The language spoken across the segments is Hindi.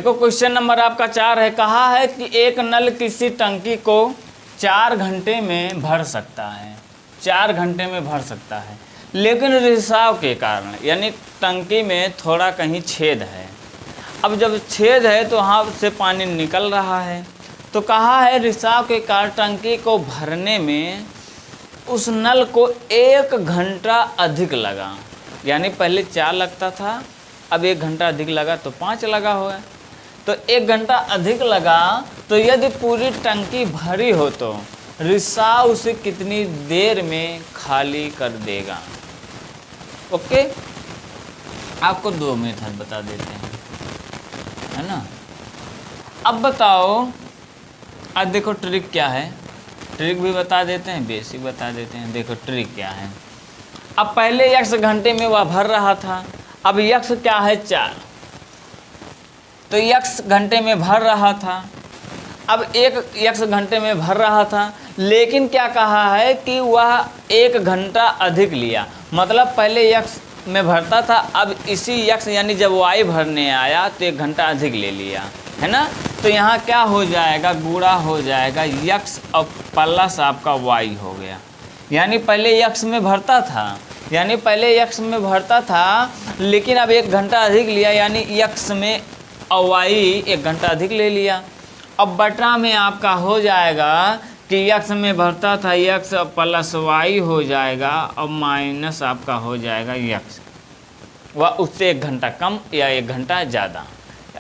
देखो क्वेश्चन नंबर आपका 4 है। कहा है कि एक नल किसी टंकी को 4 घंटे में भर सकता है, 4 घंटे में भर सकता है, लेकिन रिसाव के कारण यानी टंकी में थोड़ा कहीं छेद है। अब जब छेद है तो वहाँ से पानी निकल रहा है, तो कहा है रिसाव के कारण टंकी को भरने में उस नल को 1 घंटा अधिक लगा। यानी पहले 4 लगता था, अब 1 घंटा अधिक लगा तो 5 लगा हुआ है। तो 1 घंटा अधिक लगा, तो यदि पूरी टंकी भरी हो तो रिसाव उसे कितनी देर में खाली कर देगा। ओके, आपको 2 मेथड बता देते हैं, है ना। अब बताओ, अब देखो ट्रिक क्या है, ट्रिक भी बता देते हैं, बेसिक बता देते हैं। देखो ट्रिक क्या है। अब पहले x घंटे में वह भर रहा था, अब x क्या है 4, तो x घंटे में भर रहा था। अब x घंटे में भर रहा था, लेकिन क्या कहा है कि वह 1 घंटा अधिक लिया। मतलब पहले x में भरता था, अब इसी x यानी जब y भरने आया तो 1 घंटा अधिक ले लिया, है ना। तो यहाँ क्या हो जाएगा, गुणा हो जाएगा x और प्लस आपका y हो गया। यानी पहले x में भरता था, यानी पहले x में भरता था, लेकिन अब 1 घंटा अधिक लिया, यानी x में और y 1 घंटा अधिक ले लिया। अब बटा में आपका हो जाएगा कि x में भरता था x प्लस y हो जाएगा और माइनस आपका हो जाएगा x, वह उससे 1 घंटा कम या 1 घंटा ज़्यादा।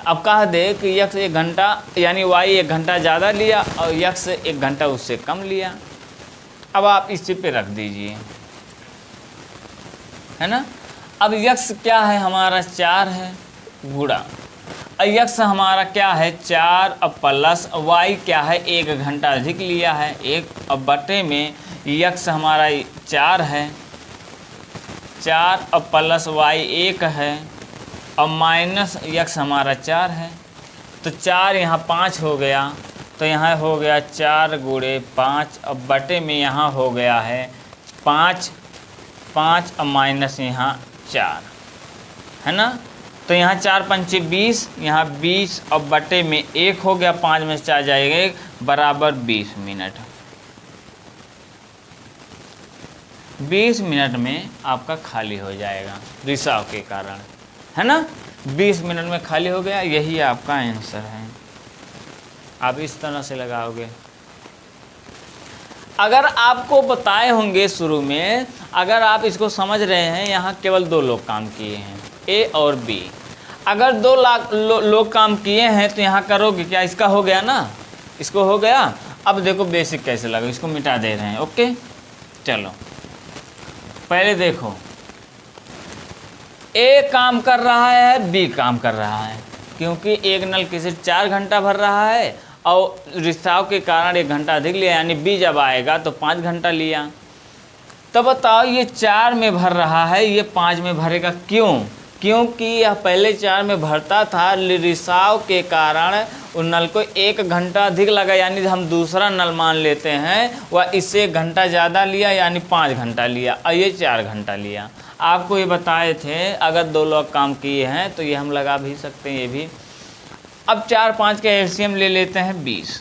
अब कह दे कि x 1 घंटा यानी y 1 घंटा ज़्यादा लिया और x 1 घंटा उससे कम लिया। अब आप इसी पे रख दीजिए, है ना। अब x क्या है हमारा 4 है, गुणा x हमारा क्या है 4 और प्लस y क्या है 1 घंटा अधिक लिया है 1, और बटे में x हमारा 4 है, 4 और प्लस y 1 है और माइनस x हमारा 4 है। तो 4 यहाँ 5 हो गया, तो यहाँ हो गया 4 गुणे 5 और बटे में यहाँ हो गया है 5 और माइनस यहाँ 4, है ना। तो यहाँ 4 पंचे 20, यहाँ 20 और बटे में 1 हो गया, 5 में से 4 जाएगा 1, बराबर 20 मिनट। 20 मिनट में आपका खाली हो जाएगा रिसाव के कारण, है ना। 20 मिनट में खाली हो गया, यही आपका आंसर है। आप इस तरह से लगाओगे। अगर आपको बताए होंगे शुरू में, अगर आप इसको समझ रहे हैं, यहाँ केवल 2 लोग काम किए हैं, A और B। अगर 2 लोग काम किए हैं तो यहाँ करोगे क्या, इसका हो गया ना, इसको हो गया। अब देखो बेसिक कैसे लगा, इसको मिटा दे रहे हैं। ओके, चलो पहले देखो, A काम कर रहा है, B काम कर रहा है, क्योंकि एक नल किसी 4 घंटा भर रहा है और रिसाव के कारण 1 घंटा अधिक लिया, यानी B जब आएगा तो 5 घंटा लिया। तो बताओ ये 4 में भर रहा है, ये 5 में भरेगा, क्यों? क्योंकि यह पहले 4 में भरता था, रिसाव के कारण उस नल को 1 घंटा अधिक लगा, यानी हम दूसरा नल मान लेते हैं, वह इससे 1 घंटा ज़्यादा लिया, यानी 5 घंटा लिया, और ये 4 घंटा लिया। आपको ये बताए थे अगर 2 लोग काम किए हैं तो ये हम लगा भी सकते हैं, ये भी। अब 4 5 के एलसीएम ले लेते हैं 20।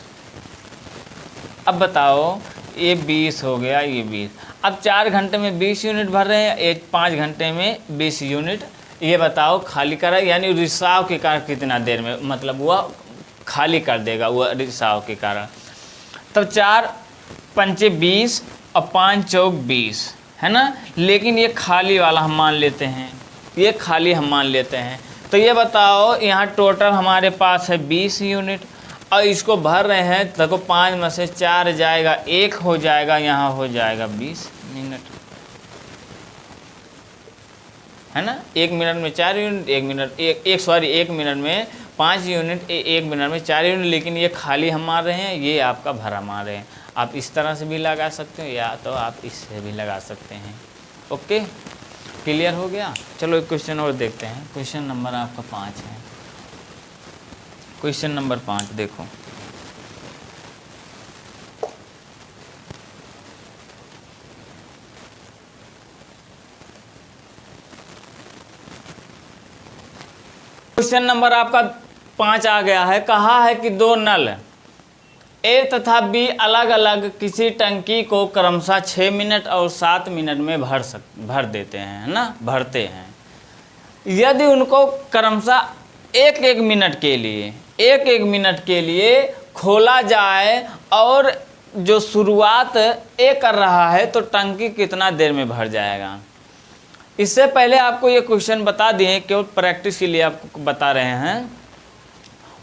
अब बताओ ये 20 हो गया, ये 20। अब 4 घंटे में 20 यूनिट भर रहे हैं, एक 5 घंटे में 20 यूनिट। ये बताओ खाली करा, यानी रिसाव के कारण कितना देर में, मतलब वह खाली कर देगा वह रिसाव के कारण। तब 4 पंचे 20 और 5 चौक 20, है ना। लेकिन ये खाली वाला हम मान लेते हैं, ये खाली हम मान लेते हैं। तो ये बताओ यहाँ टोटल हमारे पास है 20 यूनिट और इसको भर रहे हैं, देखो 5 में से 4 जाएगा, 1 हो जाएगा, यहाँ हो जाएगा 20 मिनट, है ना। 1 मिनट में 4 यूनिट, 1 मिनट में 5 यूनिट, 1 मिनट में 4 यूनिट, लेकिन ये खाली हम मार रहे हैं, ये आपका भरा मार रहे हैं। आप इस तरह से भी लगा सकते हो या तो आप इससे भी लगा सकते हैं। ओके, क्लियर हो गया। चलो एक क्वेश्चन और देखते हैं। क्वेश्चन नंबर आपका 5 है। क्वेश्चन नंबर 5 देखो, क्वेश्चन नंबर आपका 5 आ गया है। कहा है कि दो नल ए तथा बी अलग अलग किसी टंकी को क्रमशः 6 मिनट और 7 मिनट में भर देते हैं, है ना, भरते हैं। यदि उनको क्रमशः एक एक मिनट के लिए खोला जाए और जो शुरुआत ए कर रहा है तो टंकी कितना देर में भर जाएगा। इससे पहले आपको ये क्वेश्चन बता दिए, केवल प्रैक्टिस के लिए आपको बता रहे हैं।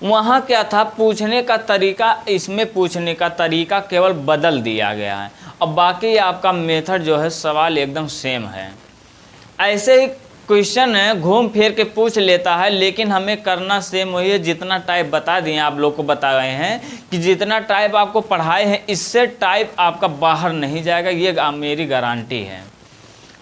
वहाँ क्या था, पूछने का तरीका, इसमें पूछने का तरीका केवल बदल दिया गया है और बाकी आपका मेथड जो है सवाल एकदम सेम है। ऐसे ही क्वेश्चन है घूम फिर के पूछ लेता है, लेकिन हमें करना सेम वही है। जितना टाइप बता दिए आप लोग को बता गए हैं कि जितना टाइप आपको पढ़ाए हैं इससे टाइप आपका बाहर नहीं जाएगा, ये मेरी गारंटी है।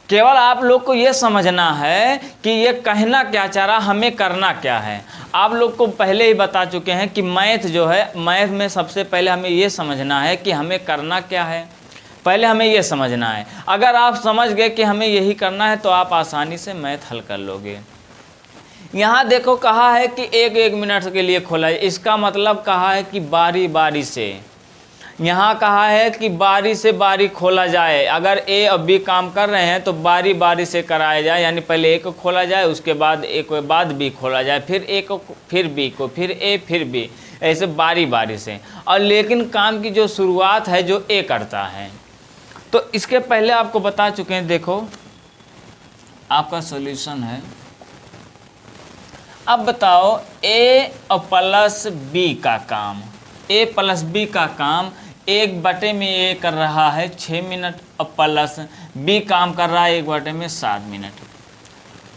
केवल आप लोग को ये समझना है कि ये कहना क्या चाह रहा, हमें करना क्या है। आप लोग को पहले ही बता चुके हैं कि मैथ जो है, मैथ में सबसे पहले हमें ये समझना है कि हमें करना क्या है, पहले हमें ये समझना है। अगर आप समझ गए कि हमें यही करना है तो आप आसानी से मैथ हल कर लोगे। यहाँ देखो कहा है कि एक एक मिनट के लिए खोला है, इसका मतलब कहा है कि बारी बारी से, यहाँ कहा है कि बारी से बारी खोला जाए। अगर ए और बी काम कर रहे हैं तो बारी बारी से कराया जाए, यानी पहले ए को खोला जाए, उसके बाद ए के बाद बी खोला जाए, फिर ए को, फिर बी को, फिर ए, फिर बी, ऐसे बारी बारी से। और लेकिन काम की जो शुरुआत है जो ए करता है, तो इसके पहले आपको बता चुके हैं। देखो आपका सॉल्यूशन है। अब बताओ ए और प्लस बी का काम, ए प्लस बी का काम 1/में ए कर रहा है 6 मिनट और प्लस बी काम कर रहा है 1/में 7 मिनट।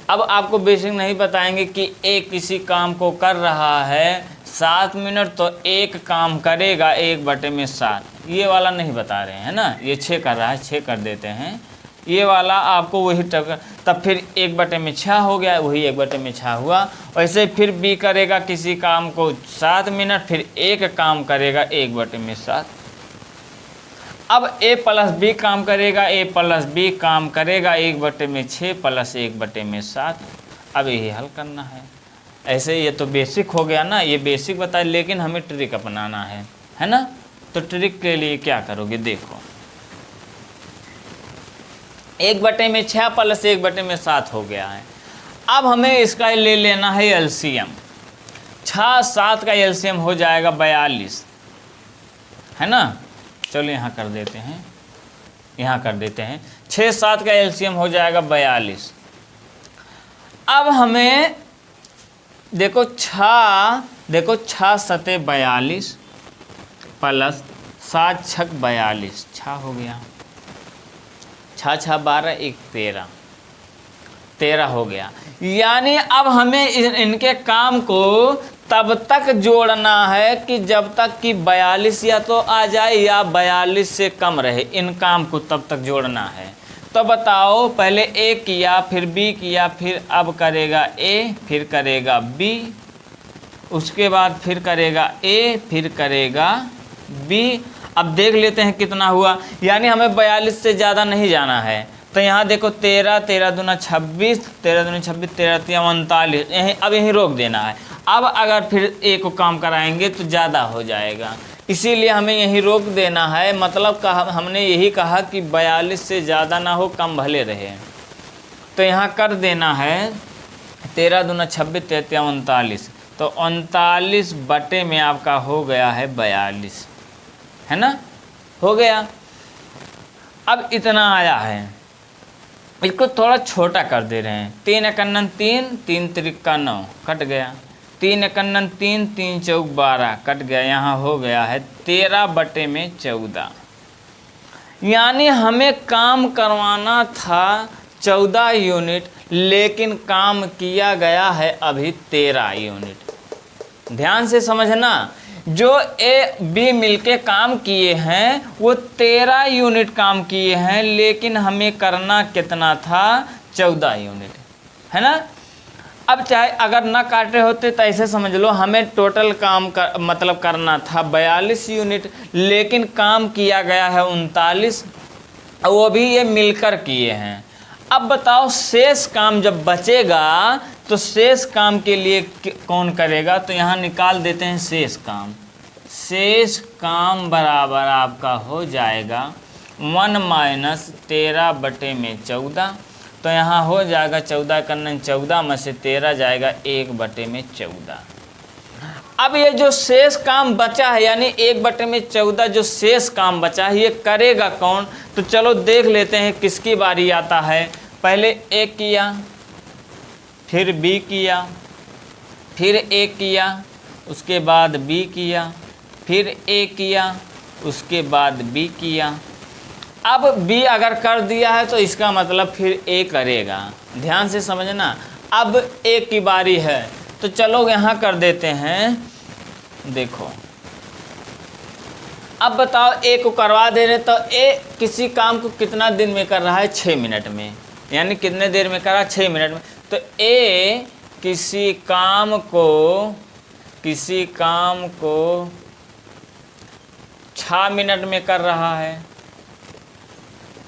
अब आपको बेसिक नहीं बताएंगे कि ए किसी काम को कर रहा है 7 मिनट तो एक काम करेगा 1/में 7, ये वाला नहीं बता रहे हैं ना। ये 6 कर रहा है, 6 कर देते हैं, ये वाला आपको वही तब फिर 1/में 6 हो गया, वही 1/में 6 हुआ। वैसे फिर बी करेगा किसी काम को 7 मिनट, फिर एक काम करेगा 1/में 7। अब ए प्लस बी काम करेगा, ए प्लस बी काम करेगा 1/में 6 प्लस 1/में 7। अब यही हल करना है। ऐसे ये तो बेसिक हो गया ना, ये बेसिक बताए, लेकिन हमें ट्रिक अपनाना है ना। तो ट्रिक के लिए क्या करोगे, देखो 1/में 6 प्लस 1/में 7 हो गया है। अब हमें इसका ले लेना है एलसीएम। 6 7 का एलसीएम हो जाएगा 42, है ना। चलो यहाँ कर देते हैं, यहाँ कर देते हैं। 6 7 का एलसीएम हो जाएगा 42। अब हमें देखो 6 7 42 प्लस 7 6 42, 6 हो गया, 6 6 12 1 13 हो गया। यानी अब हमें इनके काम को तब तक जोड़ना है कि जब तक कि 42 या तो आ जाए या 42 से कम रहे, इन काम को तब तक जोड़ना है। तो बताओ, पहले ए किया, फिर बी किया, फिर अब करेगा ए, फिर करेगा बी, उसके बाद फिर करेगा ए, फिर करेगा बी। अब देख लेते हैं कितना हुआ। यानी हमें 42 से ज़्यादा नहीं जाना है। तो यहाँ देखो 13 13 दूना 26, 13 दूना 26, 13 3 39, यहीं अब यहीं रोक देना है। अब अगर फिर ए को काम कराएंगे तो ज़्यादा हो जाएगा, इसीलिए हमें यहीं रोक देना है। मतलब हमने यही कहा कि 42 से ज़्यादा ना हो, कम भले रहे। तो यहाँ कर देना है 13 दूना 26, 13 39, तो 39 में आपका हो गया है 42, है ना, हो गया। अब इतना आया है, इसको थोड़ा छोटा कर दे रहे हैं। 3 एकन्नन 3, 3 त्रिक्का 9, कट गया। 3 एकन्नन 3, 3 चौक 12, कट गया। यहाँ हो गया है 13/में 14। यानी हमें काम करवाना था 14 यूनिट, लेकिन काम किया गया है अभी 13 यूनिट। ध्यान से समझना, जो ए बी मिलके काम किए हैं वो 13 यूनिट काम किए हैं, लेकिन हमें करना कितना था, 14 यूनिट, है ना। अब चाहे अगर ना काटे होते तो ऐसे समझ लो, हमें टोटल काम मतलब करना था 42 यूनिट, लेकिन काम किया गया है 39, वो भी ये मिलकर किए हैं। अब बताओ शेष काम जब बचेगा तो शेष काम के लिए कौन करेगा, तो यहाँ निकाल देते हैं शेष काम। शेष काम बराबर आपका हो जाएगा 1 माइनस 13/14। तो यहाँ हो जाएगा 14 करना 14 में से 13 जाएगा 1/14। अब ये जो शेष काम बचा है यानी 1/14 जो शेष काम बचा है ये करेगा कौन, तो चलो देख लेते हैं किसकी बारी आता है। पहले ए किया, फिर बी किया, फिर ए किया, उसके बाद बी किया, फिर ए किया, उसके बाद बी किया। अब बी अगर कर दिया है तो इसका मतलब फिर ए करेगा, ध्यान से समझना। अब ए की बारी है तो चलो यहाँ कर देते हैं। देखो अब बताओ ए को करवा दे रहे, तो ए किसी काम को कितना दिन में कर रहा है, 6 मिनट में, यानी कितने देर में कर रहा है, 6 मिनट में। तो ए किसी काम को 6 मिनट में कर रहा है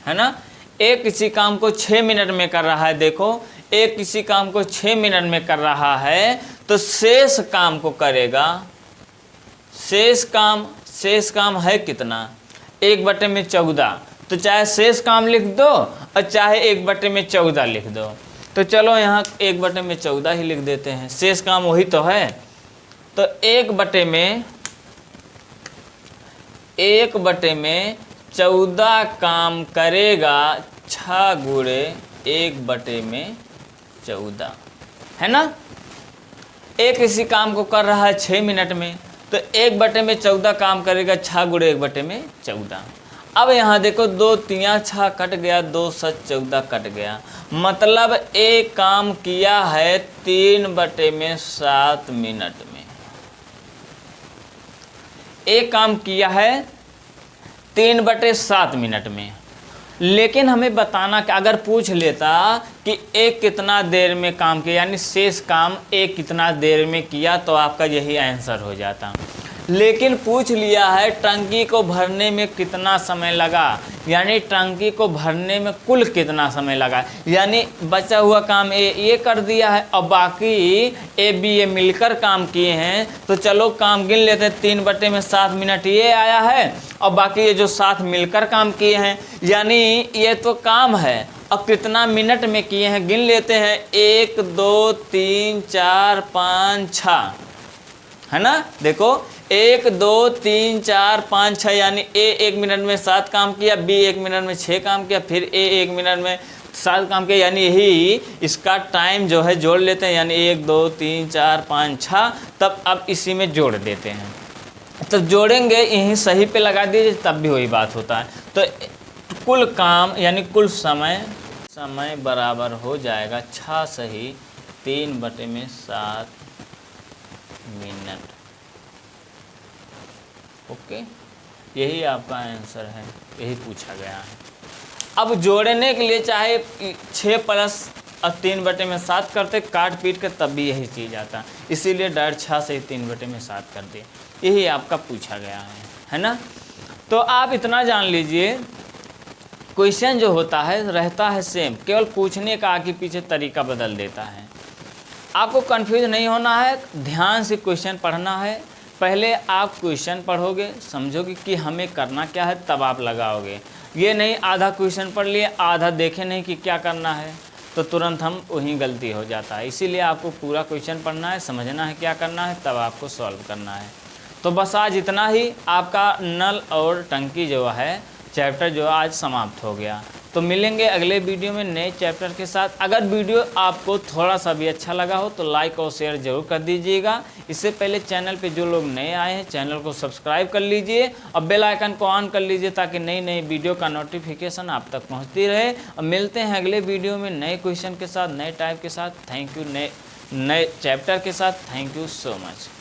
ना। ए किसी काम को 6 मिनट में कर रहा है। देखो ए किसी काम को 6 मिनट में कर रहा है तो शेष काम को करेगा। शेष काम है कितना, 1/14। तो चाहे शेष काम लिख दो और चाहे 1/14 लिख दो। तो चलो यहाँ 1/14 ही लिख देते हैं, शेष काम वही तो है। तो 1/14 काम करेगा 6 गुणे 1/14, है ना। एक किसी काम को कर रहा है 6 मिनट में, तो 1/14 काम करेगा 6 गुणे 1/14। अब यहाँ देखो 2 3 6 कट गया, 2 7 14 कट गया, मतलब एक काम किया है 3/7 मिनट में। एक काम किया है 3/7 मिनट में। लेकिन हमें बताना कि अगर पूछ लेता कि एक कितना देर में काम किया, यानी शेष काम एक कितना देर में किया, तो आपका यही आंसर हो जाता। लेकिन पूछ लिया है टंकी को भरने में कितना समय लगा, यानी टंकी को भरने में कुल कितना समय लगा, यानी बचा हुआ काम ये कर दिया है और बाकी ए बी ये मिलकर काम किए हैं। तो चलो काम गिन लेते हैं, 3/7 मिनट ये आया है और बाकी ये जो 7 मिलकर काम किए हैं, यानी ये तो काम है और कितना मिनट में किए हैं गिन लेते हैं। 1 2 3 4 5 6, है ना। देखो 1 2 3 4 5 6, यानी ए 1 मिनट में 7 काम किया, बी 1 मिनट में 6 काम किया, फिर ए 1 मिनट में 7 काम किया, यानी यही इसका टाइम जो है जोड़ लेते हैं, यानी 1 2 3 4 5 6। तब अब इसी में जोड़ देते हैं, तब जोड़ेंगे यहीं सही पे लगा दीजिए तब भी वही बात होता है। तो कुल काम यानी कुल समय बराबर हो जाएगा 6 सही 3/7 मिनट। ओके, यही आपका आंसर है, यही पूछा गया है। अब जोड़ने के लिए चाहे 6 प्लस 3/7 करते, काट पीट के तब भी यही चीज़ आता, इसीलिए डायरेक्ट 6 से 3/7 कर दिए। यही आपका पूछा गया है ना। तो आप इतना जान लीजिए क्वेश्चन जो होता है रहता है सेम, केवल पूछने का आगे पीछे तरीका बदल देता है। आपको कंफ्यूज नहीं होना है, ध्यान से क्वेश्चन पढ़ना है। पहले आप क्वेश्चन पढ़ोगे, समझोगे कि हमें करना क्या है, तब आप लगाओगे। ये नहीं आधा क्वेश्चन पढ़ लिए, आधा देखे नहीं कि क्या करना है, तो तुरंत हम वहीं गलती हो जाता है। इसीलिए आपको पूरा क्वेश्चन पढ़ना है, समझना है क्या करना है, तब आपको सॉल्व करना है। तो बस आज इतना ही, आपका नल और टंकी जो है चैप्टर जो आज समाप्त हो गया। तो मिलेंगे अगले वीडियो में नए चैप्टर के साथ। अगर वीडियो आपको थोड़ा सा भी अच्छा लगा हो तो लाइक और शेयर जरूर कर दीजिएगा। इससे पहले चैनल पे जो लोग नए आए हैं चैनल को सब्सक्राइब कर लीजिए और बेल आइकन को ऑन कर लीजिए ताकि नई नई वीडियो का नोटिफिकेशन आप तक पहुंचती रहे। और मिलते हैं अगले वीडियो में नए क्वेश्चन के साथ, नए टाइप के साथ। थैंक यू, नए चैप्टर के साथ। Thank you so much.